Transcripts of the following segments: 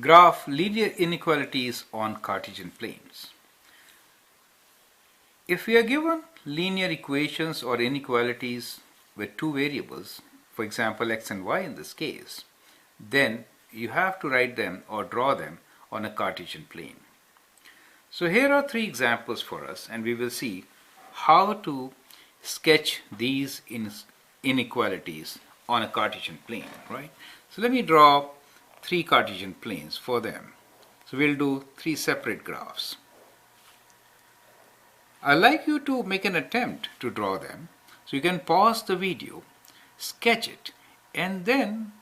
Graph linear inequalities on Cartesian planes. If we are given linear equations or inequalities with two variables, for example x and y in this case, then you have to write them or draw them on a Cartesian plane. So here are three examples for us, and we will see how to sketch these inequalities on a Cartesian plane, right? So let me draw three Cartesian planes for them. So we'll do three separate graphs. I'd like you to make an attempt to draw them. So you can pause the video, sketch it, and then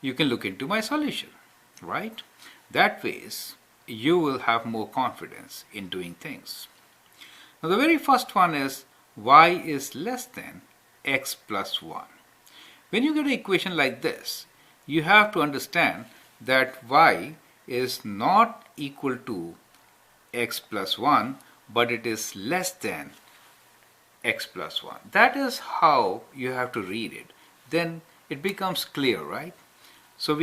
you can look into my solution, right? That way you will have more confidence in doing things. Now the very first one is y is less than x plus 1. When you get an equation like this, you have to understand that y is not equal to x plus 1, but it is less than x plus 1. That is how you have to read it. Then it becomes clear, right? So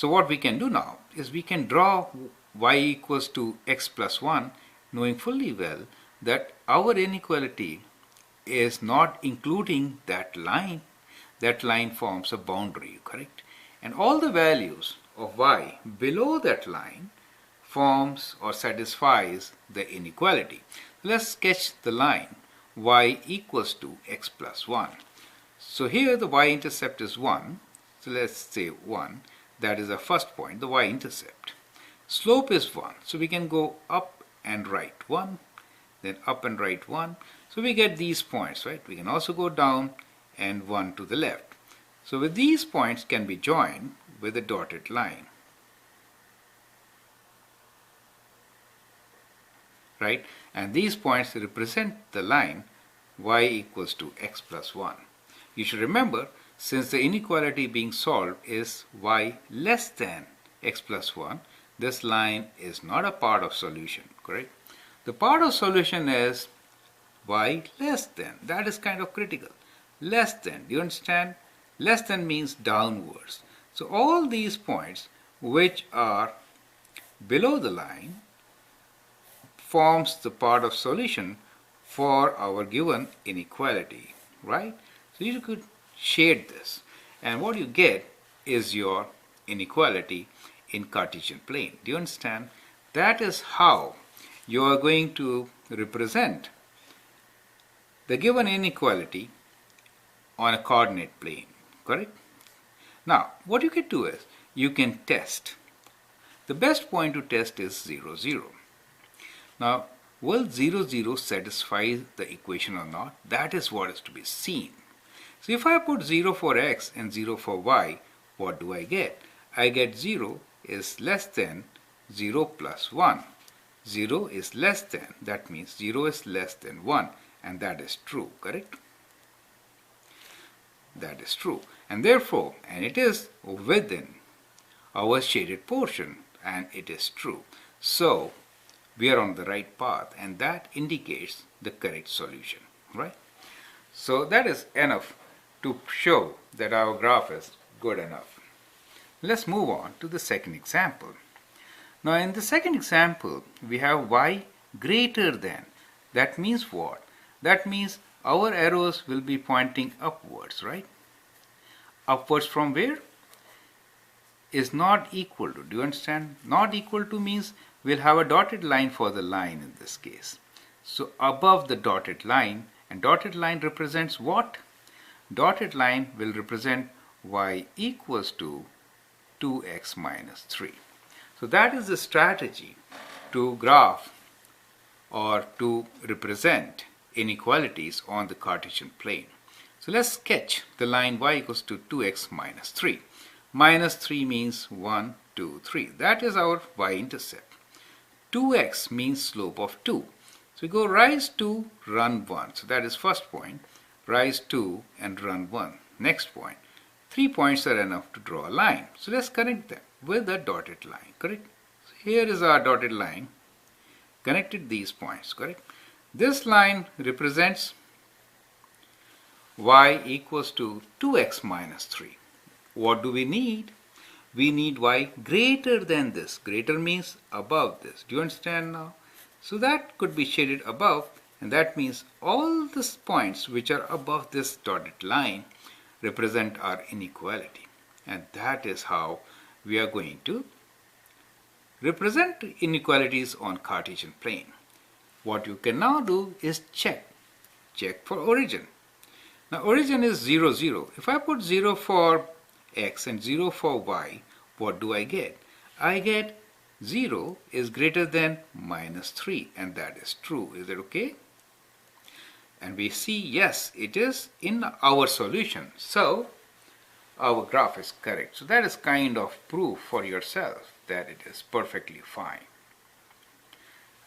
what we can do now is we can draw y equals to x plus 1, knowing fully well that our inequality is not including that line. That line forms a boundary, correct? And all the values of y below that line forms or satisfies the inequality. Let's sketch the line y equals to x plus 1. So here the y-intercept is 1. So let's say 1. That is our first point, the y-intercept. Slope is 1. So we can go up and right 1, then up and right 1. So we get these points, right? We can also go down and 1 to the left. So with these points can be joined with a dotted line, right? And these points represent the line y equals to x plus 1. You should remember, since the inequality being solved is y less than x plus 1, this line is not a part of solution, correct? The part of solution is y less than. That is kind of critical. Less than, do you understand? Less than means downwards. So all these points which are below the line forms the part of solution for our given inequality, right? So you could shade this, and what you get is your inequality in Cartesian plane. Do you understand? That is how you are going to represent the given inequality on a coordinate plane, correct? Now, what you can do is, you can test. The best point to test is 0, 0. Now, will 0, 0 satisfy the equation or not? That is what is to be seen. So if I put 0 for x and 0 for y, what do I get? I get 0 is less than 0 plus 1. 0 is less than, that means 0 is less than 1, and that is true, correct? That is true, and therefore, and it is within our shaded portion, and it is true. So we are on the right path, and that indicates the correct solution, right? So that is enough to show that our graph is good enough. Let's move on to the second example. Now in the second example, we have y greater than. That means what? That means our arrows will be pointing upwards, right? Upwards from where? Is not equal to. Do you understand? Not equal to means we'll have a dotted line for the line in this case. So above the dotted line, and dotted line represents what? Dotted line will represent y equals to 2x minus 3. So that is the strategy to graph or to represent inequalities on the Cartesian plane. So let's sketch the line y equals to 2x minus 3. Minus 3 means 1, 2, 3. That is our y-intercept. 2x means slope of 2. So we go rise 2, run 1. So that is first point. Rise 2 and run 1. Next point. 3 points are enough to draw a line. So let's connect them with a dotted line, correct? So here is our dotted line. Connected these points, correct? This line represents y equals to 2x minus 3. What do we need? we need y greater than this. Greater means above this. Do you understand now? So that could be shaded above, and that means all these points which are above this dotted line represent our inequality. And that is how we are going to represent inequalities on Cartesian plane. What you can now do is check for origin. Now origin is 0, 0. If I put 0 for x and 0 for y, what do I get? I get 0 is greater than -3, and that is true. Is it okay? And we see, yes, it is in our solution. So our graph is correct. So that is kind of proof for yourself that it is perfectly fine.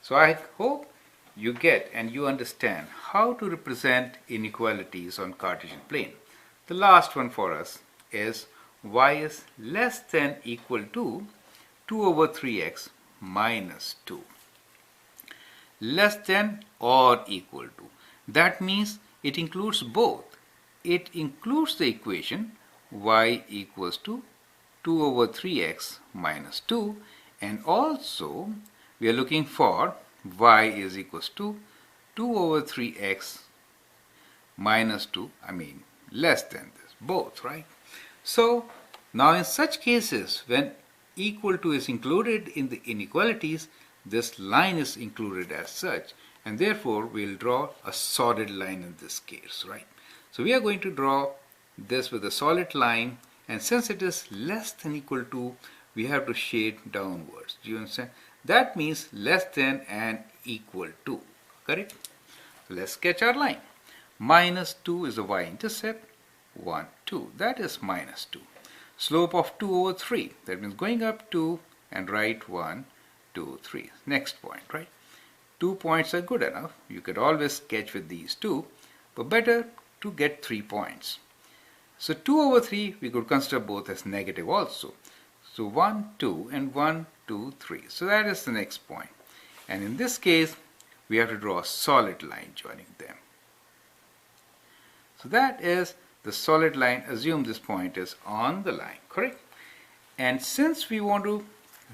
So I hope you get and you understand how to represent inequalities on Cartesian plane. The last one for us is y is less than equal to 2 over 3x minus 2. Less than or equal to. That means it includes both. It includes the equation y equals to 2 over 3x minus 2, and also we are looking for y is equals to 2 over 3x minus 2, less than this, both, right? So now in such cases, when equal to is included in the inequalities, this line is included as such, and therefore we'll draw a solid line in this case, right? So we are going to draw this with a solid line, and since it is less than equal to, we have to shade downwards. Do you understand? That means less than and equal to, correct? So let's sketch our line. Minus 2 is the y-intercept, 1, 2, that is minus 2. Slope of 2 over 3, that means going up 2 and right 1, 2, 3. Next point, right? 2 points are good enough. You could always sketch with these 2, but better to get 3 points. So 2 over 3, we could consider both as negative also. So 1, 2 and 1, 2, 3. So that is the next point. And in this case, we have to draw a solid line joining them. So that is the solid line. Assume this point is on the line, correct? And since we want to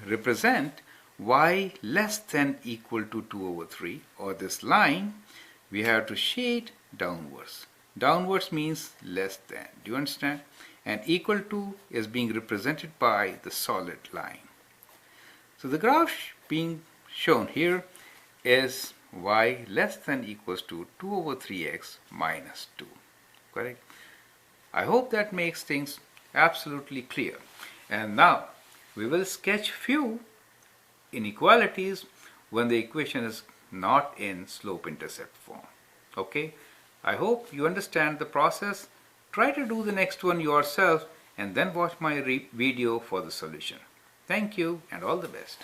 represent y less than equal to 2 over 3, or this line, we have to shade downwards. Downwards means less than. Do you understand? And equal to is being represented by the solid line. So the graph being shown here is y less than equals to 2 over 3x minus 2. Correct? I hope that makes things absolutely clear. And now we will sketch few inequalities when the equation is not in slope-intercept form. Okay? I hope you understand the process. Try to do the next one yourself and then watch my video for the solution. Thank you and all the best.